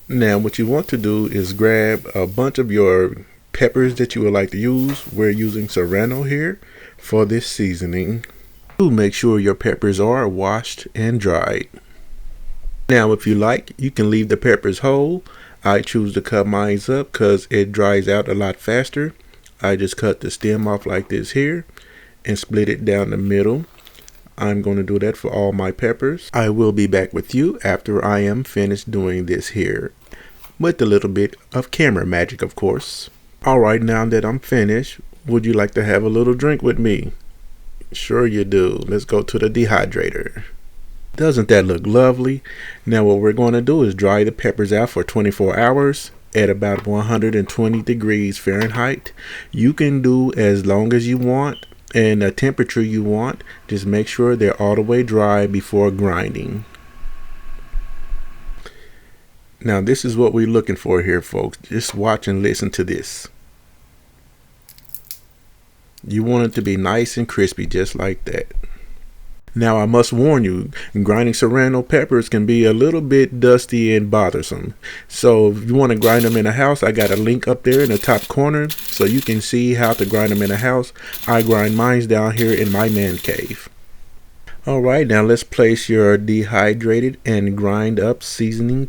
Now what you want to do is grab a bunch of your peppers that you would like to use. We're using serrano here for this seasoning. Do make sure your peppers are washed and dried. Now if you like, you can leave the peppers whole. I choose to cut mine up because it dries out a lot faster. I just cut the stem off like this here and split it down the middle. I'm going to do that for all my peppers. I will be back with you after I am finished doing this here, with a little bit of camera magic, of course. Alright, now that I'm finished, would you like to have a little drink with me? Sure you do. Let's go to the dehydrator. Doesn't that look lovely? Now what we're going to do is dry the peppers out for 24 hours at about 120 degrees Fahrenheit. You can do as long as you want and the temperature you want. Just make sure they're all the way dry before grinding. Now this is what we're looking for here, folks. Just watch and listen to this. You want it to be nice and crispy, just like that. Now I must warn you, grinding serrano peppers can be a little bit dusty and bothersome. So if you want to grind them in a house, I got a link up there in the top corner so you can see how to grind them in a house. I grind mine down here in my man cave. Alright, now let's place your dehydrated and grind up seasoning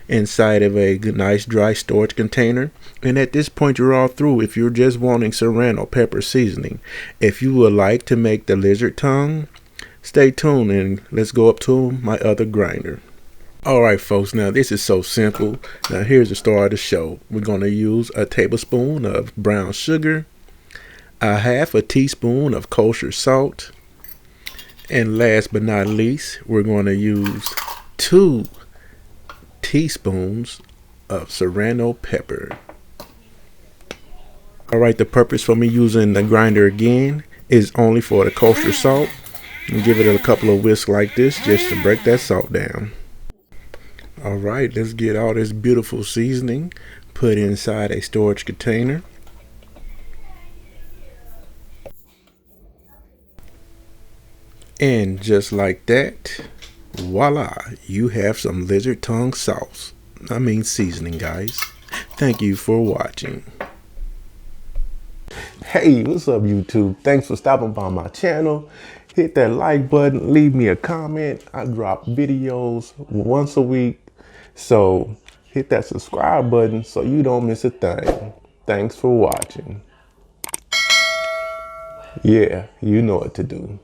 inside of a nice dry storage container. And at this point you're all through if you're just wanting serrano pepper seasoning. If you would like to make the lizard tongue, stay tuned and let's go up to my other grinder. Alright folks, now this is so simple. Now here's the star of the show. We're going to use a tablespoon of brown sugar, a half a teaspoon of kosher salt, and last but not least, we're going to use 2 teaspoons of serrano pepper. Alright, the purpose for me using the grinder again is only for the kosher salt. And give it a couple of whisks like this just to break that salt down. Alright, let's get all this beautiful seasoning put inside a storage container. And just like that, voila, you have some lizard tongue sauce. I mean seasoning, guys. Thank you for watching. Hey, what's up YouTube? Thanks for stopping by my channel. Hit that like button, leave me a comment. I drop videos once a week. So hit that subscribe button so you don't miss a thing. Thanks for watching. Yeah, you know what to do.